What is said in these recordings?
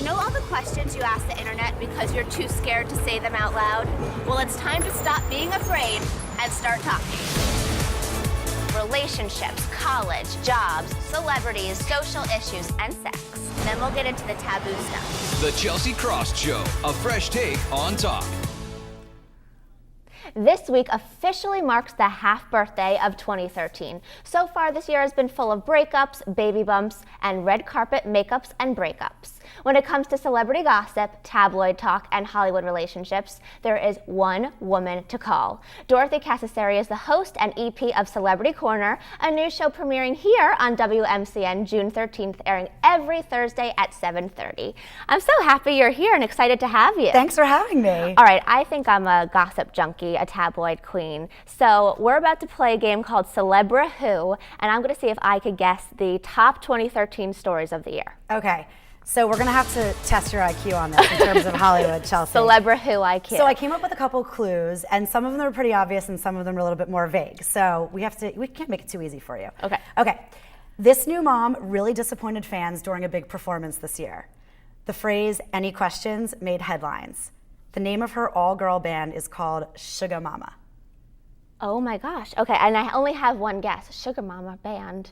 know all the questions you ask the internet because you're too scared to say them out loud? Well, it's time to stop being afraid and start talking. Relationships, college, jobs, celebrities, social issues, and sex. Then we'll get into the taboo stuff. The Chelsea Krost Show, a fresh take on talk. This week officially marks the half birthday of 2013. So far this year has been full of breakups, baby bumps, and red carpet makeups and breakups. When it comes to celebrity gossip, tabloid talk, and Hollywood relationships, there is one woman to call. Dorothy Casasari is the host and EP of Celebrity Corner, a new show premiering here on WMCN June 13th, airing every Thursday at 7:30. I'm so happy you're here and excited to have you. Thanks for having me. All right, I think I'm a gossip junkie, a tabloid queen. So we're about to play a game called Celebra Who, and I'm going to see if I could guess the top 2013 stories of the year. Okay, so we're gonna have to test your IQ on this in terms of Hollywood, Chelsea. Celebra Who IQ. So I came up with a couple clues, and some of them are pretty obvious, and some of them are a little bit more vague. So we can't make it too easy for you. Okay. Okay. This new mom really disappointed fans during a big performance this year. The phrase "any questions" made headlines. The name of her all-girl band is called Sugar Mama. Oh my gosh. Okay, and I only have one guess. Sugar Mama band.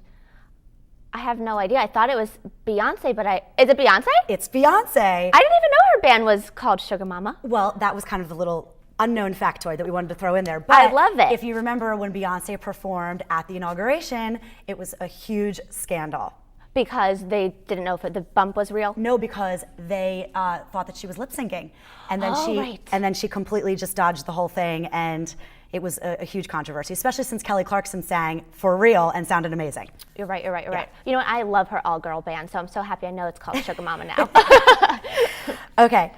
I have no idea. I thought it was Beyonce, but is it Beyonce? It's Beyonce. I didn't even know her band was called Sugar Mama. Well, that was kind of the little unknown factoid that we wanted to throw in there. But I love it. If you remember when Beyonce performed at the inauguration, it was a huge scandal. Because they didn't know if the bump was real? No, because they thought that she was lip syncing, and then she completely just dodged the whole thing, and it was a huge controversy, especially since Kelly Clarkson sang for real and sounded amazing. You're right. You know what? I love her all-girl band, so I'm so happy I know it's called Sugar Mama now. Okay,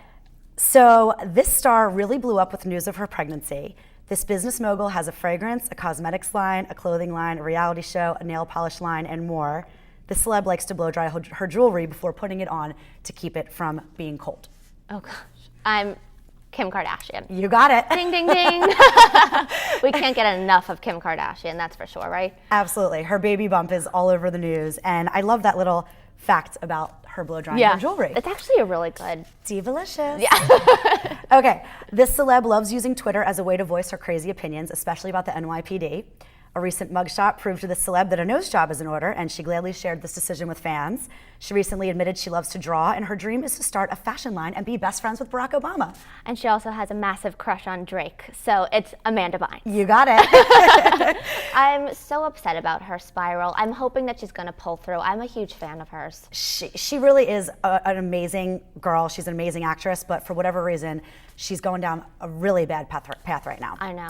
so this star really blew up with news of her pregnancy. This business mogul has a fragrance, a cosmetics line, a clothing line, a reality show, a nail polish line, and more. The celeb likes to blow dry her jewelry before putting it on to keep it from being cold. Oh gosh, I'm Kim Kardashian. You got it. Ding, ding, ding. We can't get enough of Kim Kardashian, that's for sure, right? Absolutely. Her baby bump is all over the news, and I love that little fact about her blow drying her jewelry. It's actually a really good. Divalicious. Yeah. Okay, this celeb loves using Twitter as a way to voice her crazy opinions, especially about the NYPD. A recent mugshot proved to the celeb that a nose job is in order, and she gladly shared this decision with fans. She recently admitted she loves to draw, and her dream is to start a fashion line and be best friends with Barack Obama. And she also has a massive crush on Drake, so it's Amanda Bynes. You got it. I'm so upset about her spiral. I'm hoping that she's going to pull through. I'm a huge fan of hers. She really is an amazing girl. She's an amazing actress, but for whatever reason, she's going down a really bad path right now. I know.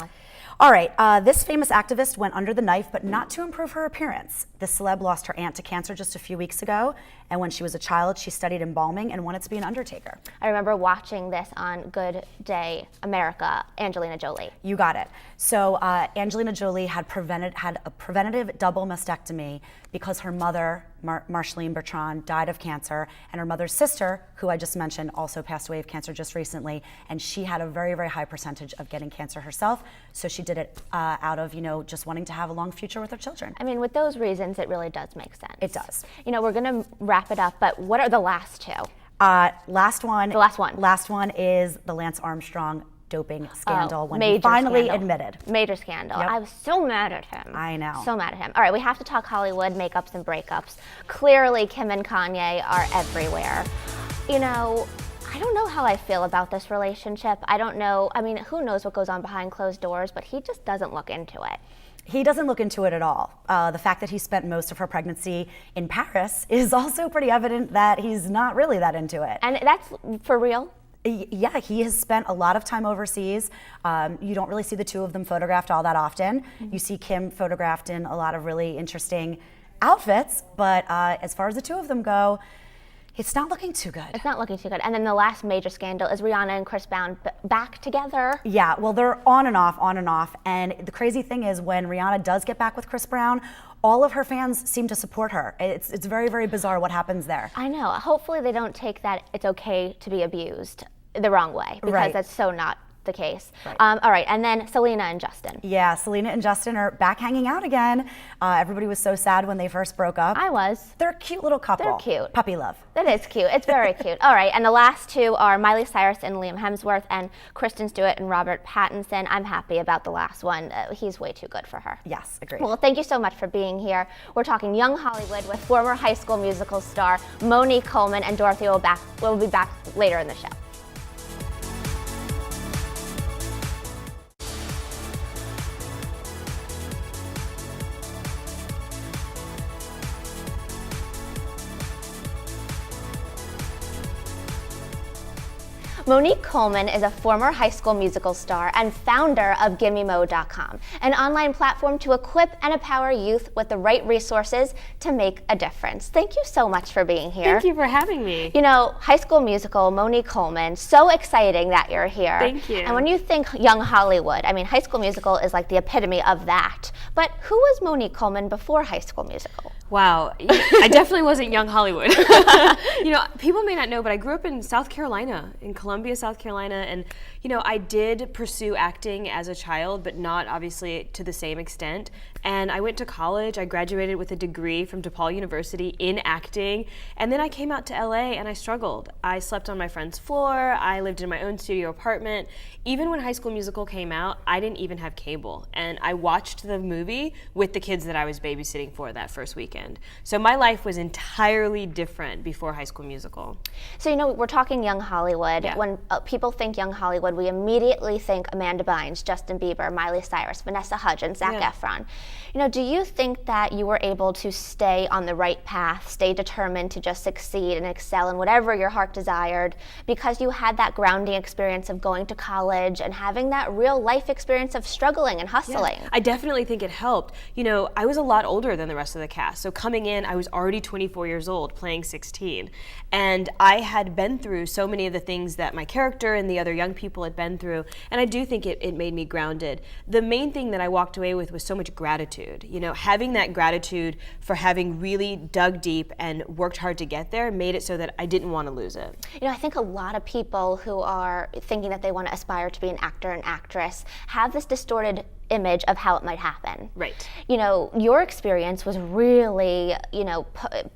All right, this famous activist went under the knife, but not to improve her appearance. The celeb lost her aunt to cancer just a few weeks ago, and when she was a child, she studied embalming and wanted to be an undertaker. I remember watching this on Good Day America, Angelina Jolie. You got it. So Angelina Jolie had a preventative double mastectomy because her mother, Marceline Bertrand, died of cancer, and her mother's sister, who I just mentioned, also passed away of cancer just recently, and she had a very, very high percentage of getting cancer herself, so she did it out of, just wanting to have a long future with her children. I mean, with those reasons, it really does make sense. It does. We're going to wrap it up, but what are the last two? Last one. The last one. Last one is the Lance Armstrong doping scandal when he major finally scandal. admitted. Major scandal. Yep. I was so mad at him. I know. So mad at him. All right, we have to talk Hollywood makeups and breakups. Clearly, Kim and Kanye are everywhere. I don't know how I feel about this relationship. I don't know. I mean, who knows what goes on behind closed doors, but he just doesn't look into it. He doesn't look into it at all. The fact that he spent most of her pregnancy in Paris is also pretty evident that he's not really that into it. And that's for real? Yeah, he has spent a lot of time overseas. You don't really see the two of them photographed all that often. Mm-hmm. You see Kim photographed in a lot of really interesting outfits, but as far as the two of them go, it's not looking too good. It's not looking too good. And then the last major scandal is Rihanna and Chris Brown back together. Yeah, well, they're on and off. And the crazy thing is when Rihanna does get back with Chris Brown, all of her fans seem to support her. It's very, very bizarre what happens there. I know. Hopefully they don't take that it's okay to be abused the wrong way, because Right. that's so not the case. Right. All right, and then Selena and Justin. Yeah, Selena and Justin are back hanging out again. Everybody was so sad when they first broke up. I was. They're a cute little couple. They're cute. Puppy love. That is cute. It's very cute. All right, and the last two are Miley Cyrus and Liam Hemsworth, and Kristen Stewart and Robert Pattinson. I'm happy about the last one. He's way too good for her. Yes, agreed. Well, thank you so much for being here. We're talking young Hollywood with former High School Musical star Monique Coleman, and Dorothy will be back later in the show. Monique Coleman is a former High School Musical star and founder of GimmeMo.com, an online platform to equip and empower youth with the right resources to make a difference. Thank you so much for being here. Thank you for having me. You know, High School Musical, Monique Coleman, so exciting that you're here. Thank you. And when you think young Hollywood, I mean, High School Musical is like the epitome of that. But who was Monique Coleman before High School Musical? Wow, I definitely wasn't young Hollywood. You know, people may not know, but I grew up in South Carolina, in Columbia, South Carolina, and you know, I did pursue acting as a child, but not obviously to the same extent. And I went to college. I graduated with a degree from DePaul University in acting, and then I came out to LA and I struggled. I slept on my friend's floor. I lived in my own studio apartment. Even when High School Musical came out, I didn't even have cable, and I watched the movie with the kids that I was babysitting for that first weekend. So my life was entirely different before High School Musical. So, you know, we're talking young Hollywood. Yeah. When people think young Hollywood, we immediately think Amanda Bynes, Justin Bieber, Miley Cyrus, Vanessa Hudgens, Zac Yeah. Efron. You know, do you think that you were able to stay on the right path, stay determined to just succeed and excel in whatever your heart desired because you had that grounding experience of going to college and having that real life experience of struggling and hustling? I definitely think it helped. You know, I was a lot older than the rest of the cast. So coming in, I was already 24 years old, playing 16. And I had been through so many of the things that my character and the other young people had been through. And I do think it made me grounded. The main thing that I walked away with was so much gratitude. You know, having that gratitude for having really dug deep and worked hard to get there made it so that I didn't want to lose it. You know, I think a lot of people who are thinking that they want to aspire to be an actor and actress have this distorted image of how it might happen. Right. You know, your experience was really, you know,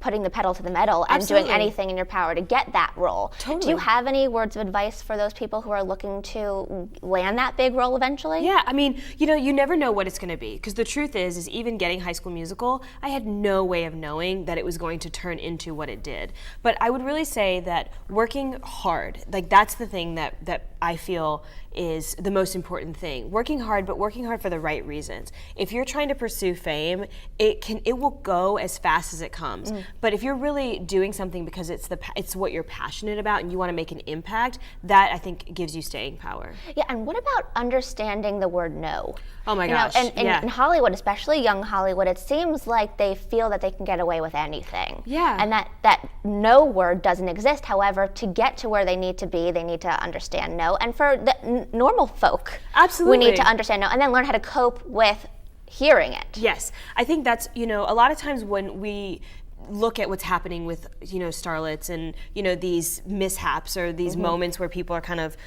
putting the pedal to the metal and Absolutely. doing anything in your power to get that role. Totally. Do you have any words of advice for those people who are looking to land that big role eventually? Yeah, I mean, you know, you never know what it's going to be, because the truth is even getting High School Musical, I had no way of knowing that it was going to turn into what it did. But I would really say that working hard, like that's the thing that I feel is the most important thing. Working hard, but working hard for the right reasons. If you're trying to pursue fame, it will go as fast as it comes. But if you're really doing something because it's what you're passionate about and you want to make an impact, that I think gives you staying power. Yeah, and what about understanding the word no? Oh my You know, gosh, and yeah. in Hollywood, especially young Hollywood, it seems like they feel that they can get away with anything. Yeah. And that no word doesn't exist. However, to get to where they need to be, they need to understand no. And for the normal folk, Absolutely. we need to understand no and then learn how to cope with hearing it. Yes, I think that's, you know, a lot of times when we look at what's happening with, you know, starlets and, you know, these mishaps or these moments where people are kind of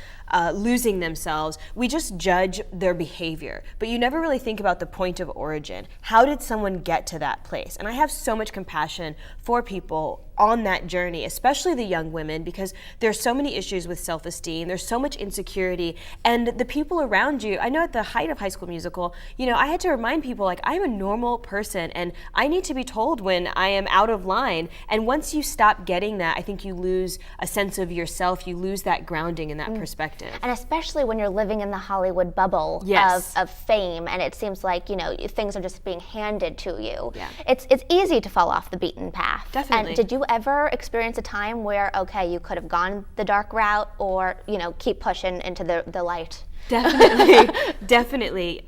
losing themselves, we just judge their behavior. But you never really think about the point of origin. How did someone get to that place? And I have so much compassion for people on that journey, especially the young women, because there's so many issues with self-esteem, there's so much insecurity, and the people around you, I know at the height of High School Musical, you know, I had to remind people, like, I'm a normal person, and I need to be told when I am out of line, and once you stop getting that, I think you lose a sense of yourself, you lose that grounding and that perspective. And especially when you're living in the Hollywood bubble Yes. of fame, and it seems like, you know, things are just being handed to you. Yeah. It's easy to fall off the beaten path. Definitely. And did you ever experience a time where, okay, you could have gone the dark route or, you know, keep pushing into the light? Definitely, definitely.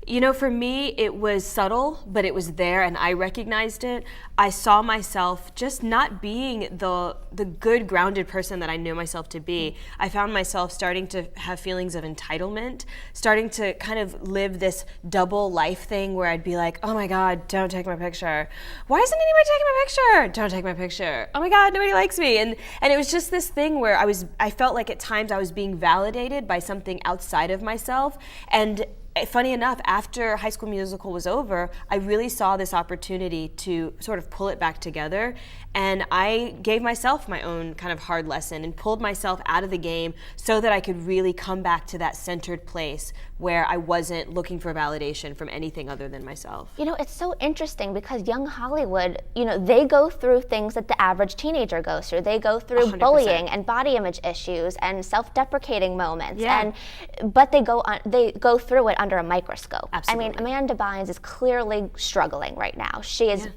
You know, for me, it was subtle, but it was there, and I recognized it. I saw myself just not being the good, grounded person that I knew myself to be. I found myself starting to have feelings of entitlement, starting to kind of live this double life thing where I'd be like, oh my God, don't take my picture. Why isn't anybody taking my picture? Don't take my picture. Oh my God, nobody likes me. And it was just this thing where I felt like at times I was being validated by something outside outside of myself. And funny enough, after High School Musical was over, I really saw this opportunity to sort of pull it back together. And I gave myself my own kind of hard lesson and pulled myself out of the game so that I could really come back to that centered place where I wasn't looking for validation from anything other than myself. You know, it's so interesting because young Hollywood, you know, they go through things that the average teenager goes through. They go through 100%. bullying and body image issues and self-deprecating moments. Yeah. But they go through it under a microscope. Absolutely. I mean, Amanda Bynes is clearly struggling right now. She is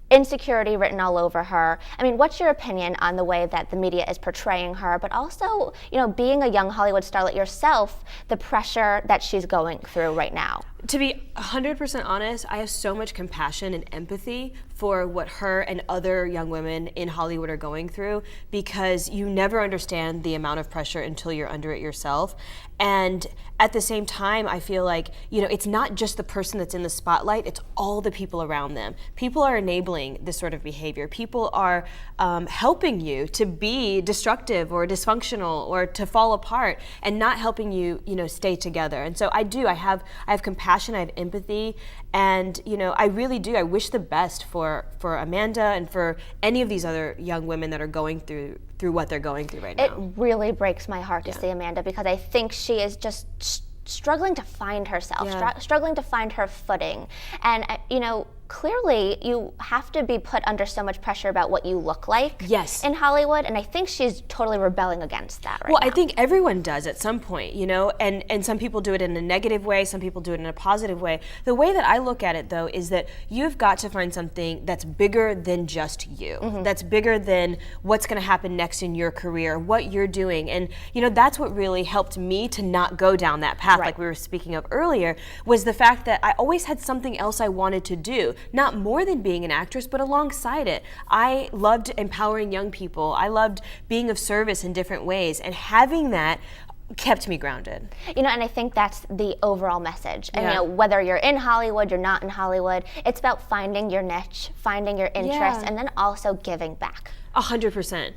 insecurity written all over her. I mean, what's your opinion on the way that the media is portraying her, but also, you know, being a young Hollywood starlet yourself, the pressure that she's going through right now? To be 100% honest, I have so much compassion and empathy for what her and other young women in Hollywood are going through, because you never understand the amount of pressure until you're under it yourself. And at the same time, I feel like, you know, it's not just the person that's in the spotlight, it's all the people around them. People are enabling this sort of behavior. People are helping you to be destructive or dysfunctional or to fall apart and not helping you, you know, stay together. And so I have compassion, I have empathy, and, you know, I really do. I wish the best for Amanda and for any of these other young women that are going through what they're going through right now. It really breaks my heart to see Amanda, because I think she is just struggling to find herself, struggling to find her footing. And, you know, clearly you have to be put under so much pressure about what you look like in Hollywood, and I think she's totally rebelling against that right now. I think everyone does at some point, you know, and some people do it in a negative way, some people do it in a positive way. The way that I look at it, though, is that you've got to find something that's bigger than just you, that's bigger than what's going to happen next in your career, what you're doing. And, you know, that's what really helped me to not go down that path, like we were speaking of earlier, was the fact that I always had something else I wanted to do. Not more than being an actress, but alongside it. I loved empowering young people. I loved being of service in different ways, and having that kept me grounded. You know, and I think that's the overall message. And, you know, whether you're in Hollywood, you're not in Hollywood, it's about finding your niche, finding your interests, and then also giving back. 100%.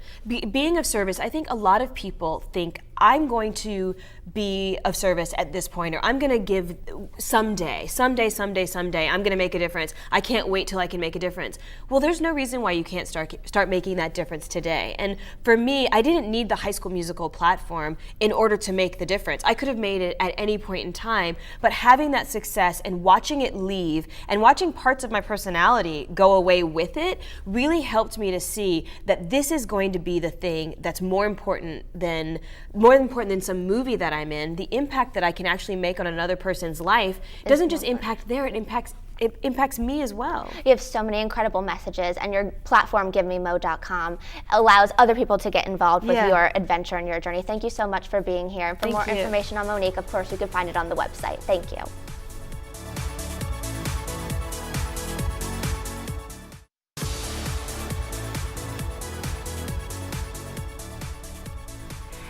Being of service, I think a lot of people think, I'm going to be of service at this point, or I'm going to give someday, I'm going to make a difference. I can't wait till I can make a difference. Well, there's no reason why you can't start making that difference today. And for me, I didn't need the High School Musical platform in order to make the difference. I could have made it at any point in time, but having that success and watching it leave and watching parts of my personality go away with it really helped me to see that this is going to be the thing that's more important than some movie that I'm in. The impact that I can actually make on another person's life doesn't just impact it impacts me as well. You have so many incredible messages, and your platform, GiveMeMo.com, allows other people to get involved with your adventure and your journey. Thank you so much for being here. And for more information on Monique, of course, you can find it on the website. Thank you.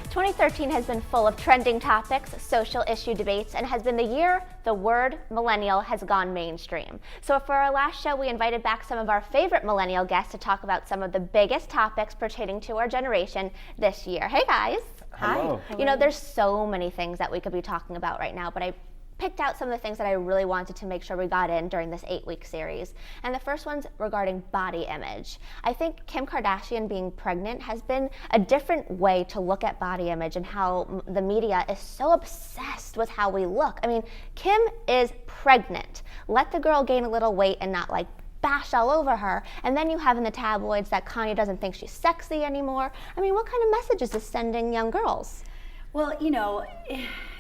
2013 has been full of trending topics, social issue debates, and has been the year the word millennial has gone mainstream. So for our last show, we invited back some of our favorite millennial guests to talk about some of the biggest topics pertaining to our generation this year. Hey guys. Hello. Hi. You know, there's so many things that we could be talking about right now, but I picked out some of the things that I really wanted to make sure we got in during this 8-week series. And the first one's regarding body image. I think Kim Kardashian being pregnant has been a different way to look at body image, and how the media is so obsessed with how we look. I mean, Kim is pregnant. Let the girl gain a little weight and not like bash all over her. And then you have in the tabloids that Kanye doesn't think she's sexy anymore. I mean, what kind of message is this sending young girls? Well, you know,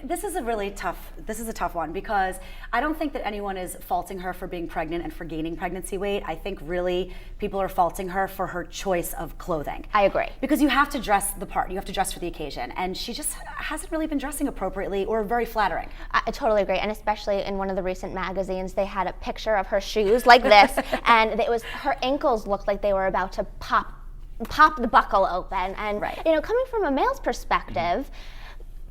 this is a tough one, because I don't think that anyone is faulting her for being pregnant and for gaining pregnancy weight. I think really people are faulting her for her choice of clothing. I agree. Because you have to dress the part, you have to dress for the occasion, and she just hasn't really been dressing appropriately or very flattering. I totally agree, and especially in one of the recent magazines, they had a picture of her shoes like this, and it was, her ankles looked like they were about to pop the buckle open. And you know, coming from a male's perspective,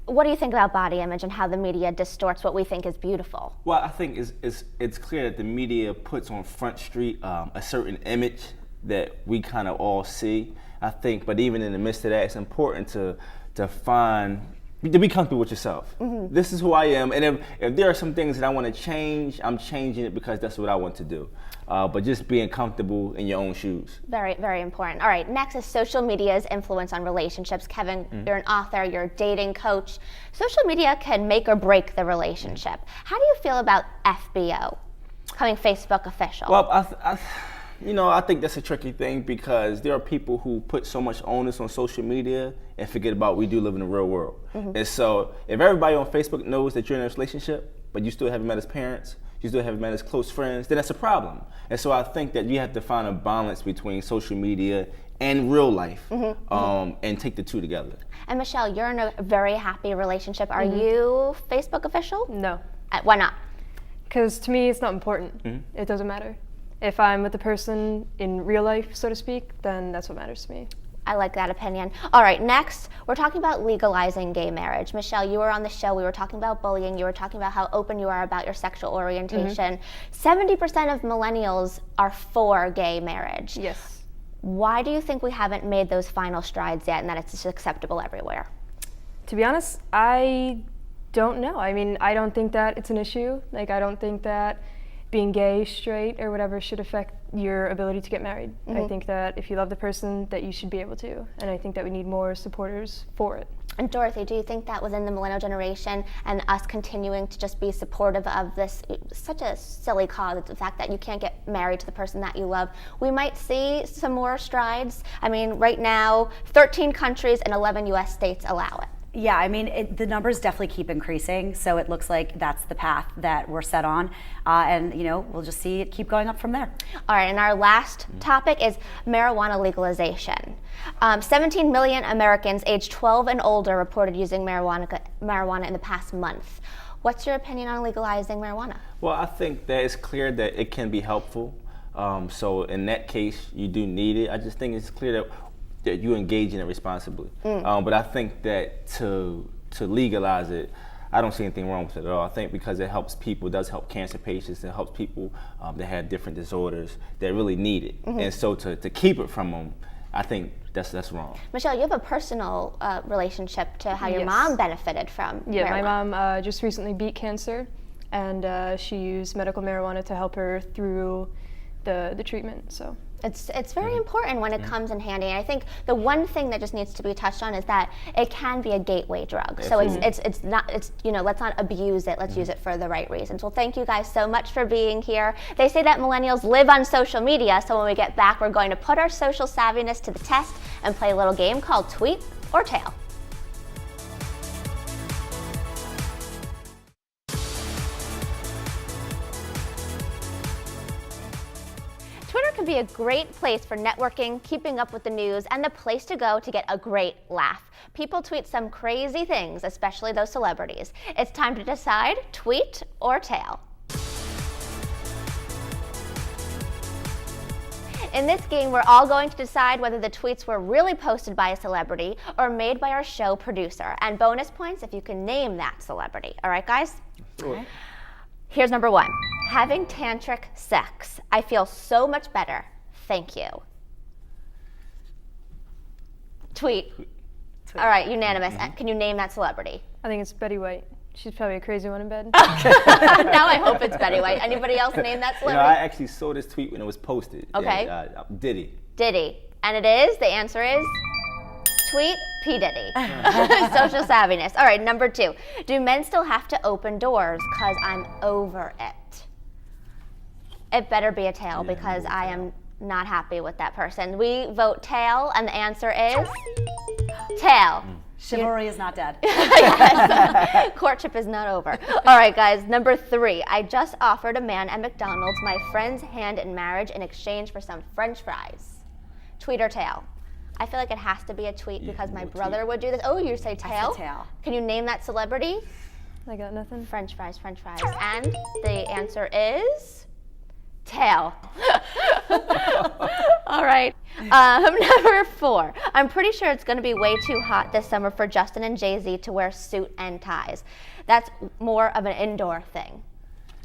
what do you think about body image and how the media distorts what we think is beautiful? Well, I think it's clear that the media puts on Front Street a certain image that we kind of all see. I think, but even in the midst of that, it's important to find to be comfortable with yourself. This is who I am, and if there are some things that I want to change, I'm changing it because that's what I want to do. But just being comfortable in your own shoes. Very, very important. All right, next is social media's influence on relationships. Kevin, you're an author, you're a dating coach. Social media can make or break the relationship. How do you feel about FBO, becoming Facebook official? Well, I think that's a tricky thing because there are people who put so much onus on social media and forget about we do live in the real world. And so if everybody on Facebook knows that you're in a relationship, but you still haven't met as parents, you still haven't met as close friends, then that's a problem. And so I think that you have to find a balance between social media and real life and take the two together. And Michelle, you're in a very happy relationship. Are you Facebook official? No. Why not? Because to me, it's not important. It doesn't matter. If I'm with the person in real life, so to speak, then that's what matters to me. I like that opinion. All right, next, we're talking about legalizing gay marriage. Michelle, you were on the show. We were talking about bullying. You were talking about how open you are about your sexual orientation. 70% of millennials are for gay marriage. Yes. Why do you think we haven't made those final strides yet and that it's just acceptable everywhere? To be honest, I don't know. I mean, I don't think that it's an issue. Like, I don't think that being gay, straight, or whatever should affect your ability to get married. I think that if you love the person, that you should be able to. And I think that we need more supporters for it. And Dorothy, do you think that within the millennial generation and us continuing to just be supportive of this, such a silly cause, the fact that you can't get married to the person that you love, we might see some more strides? I mean, right now, 13 countries and 11 US states allow it. Yeah, I mean, the numbers definitely keep increasing, so it looks like that's the path that we're set on, and we'll just see it keep going up from there. All right, and our last topic is marijuana legalization. 17 million Americans aged 12 and older reported using marijuana in the past month. What's your opinion on legalizing marijuana? Well, I think that it's clear that it can be helpful. So in that case, you do need it. I just think it's clear that you engage in it responsibly. But I think that to legalize it, I don't see anything wrong with it at all. I think because it helps people, it does help cancer patients, it helps people that have different disorders that really need it. And so to keep it from them, I think that's wrong. Michelle, you have a personal relationship to how your mom benefited from marijuana. Yeah, my mom just recently beat cancer, and she used medical marijuana to help her through the treatment, so. It's very important when it comes in handy. And I think the one thing that just needs to be touched on is that it can be a gateway drug. Absolutely. So it's not, let's not abuse it. Let's use it for the right reasons. Well, thank you guys so much for being here. They say that millennials live on social media, so when we get back, we're going to put our social savviness to the test and play a little game called Tweet or Tail. Twitter can be a great place for networking, keeping up with the news, and the place to go to get a great laugh. People tweet some crazy things, especially those celebrities. It's time to decide, tweet or tail. In this game, we're all going to decide whether the tweets were really posted by a celebrity or made by our show producer. And bonus points if you can name that celebrity. All right, guys? Sure. Here's number 1. Having tantric sex. I feel so much better. Thank you. Tweet. All right, unanimous. Can you name that celebrity? I think it's Betty White. She's probably a crazy one in bed. Now I hope it's Betty White. Anybody else name that celebrity? I actually saw this tweet when it was posted. Okay. Diddy. Diddy. And it is, the answer is tweet P. Diddy. Social savviness. All right, number 2. Do men still have to open doors? Because I'm over it. It better be a tail because I am not happy with that person. We vote tail, and the answer is tail. Chivalry is not dead. Yes. Courtship is not over. All right, guys, number 3. I just offered a man at McDonald's my friend's hand in marriage in exchange for some French fries. Tweet or tail? I feel like it has to be a tweet because my brother would do this. Oh, you say tail? I say tail. Can you name that celebrity? I got nothing. French fries, French fries. And the answer is tail. All right. Number 4. I'm pretty sure it's going to be way too hot this summer for Justin and Jay-Z to wear suit and ties. That's more of an indoor thing.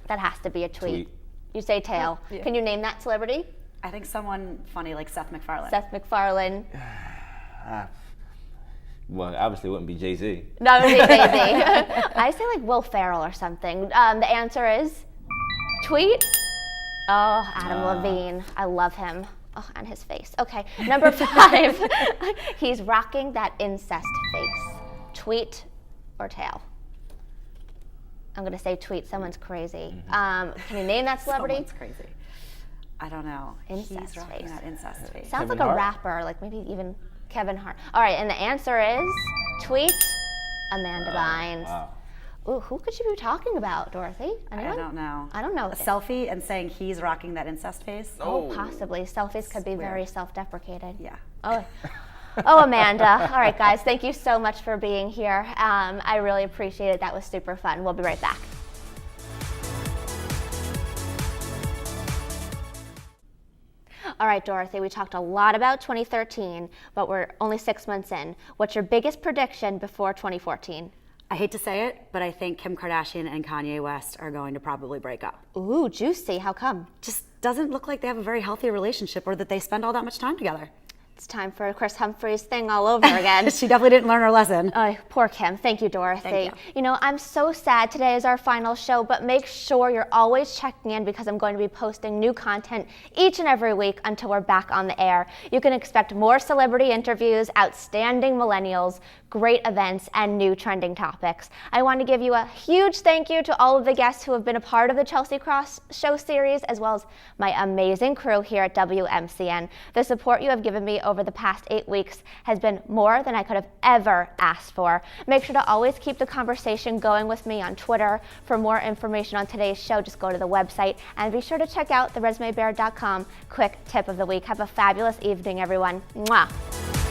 That has to be a tweet. You say tail. Yeah. Can you name that celebrity? I think someone funny like Seth MacFarlane. Seth MacFarlane. Well, obviously it wouldn't be Jay-Z. That would be Jay-Z. I say like Will Ferrell or something. The answer is tweet. Oh, Adam Levine. I love him. Oh, and his face. Okay, number 5. He's rocking that incest face. Tweet or tail? I'm gonna say tweet. Someone's crazy. Can you name that celebrity? Someone's crazy. I don't know. Incest He's rocking face. that incest face. Sounds Kevin like a Hart? rapper, like maybe even Kevin Hart. All right, and the answer is tweet Amanda Bynes. Wow. Ooh, who could you be talking about, Dorothy? I don't know. I don't know. A selfie and saying he's rocking that incest face? Oh, possibly. Selfies could be very weird. self-deprecating. Yeah. Oh. Oh, Amanda. All right, guys, thank you so much for being here. I really appreciate it. That was super fun. We'll be right back. All right, Dorothy, we talked a lot about 2013, but we're only 6 months in. What's your biggest prediction before 2014? I hate to say it, but I think Kim Kardashian and Kanye West are going to probably break up. Ooh, juicy. How come? Just doesn't look like they have a very healthy relationship or that they spend all that much time together. It's time for Chris Humphrey's thing all over again. She definitely didn't learn her lesson. Oh, poor Kim. Thank you, Dorothy. Thank you. You know, I'm so sad today is our final show, but make sure you're always checking in because I'm going to be posting new content each and every week until we're back on the air. You can expect more celebrity interviews, outstanding millennials, great events, and new trending topics. I want to give you a huge thank you to all of the guests who have been a part of the Chelsea Krost Show series, as well as my amazing crew here at WMCN. The support you have given me over the past 8 weeks has been more than I could have ever asked for. Make sure to always keep the conversation going with me on Twitter. For more information on today's show, just go to the website and be sure to check out theresumebear.com quick tip of the week. Have a fabulous evening, everyone. Mwah.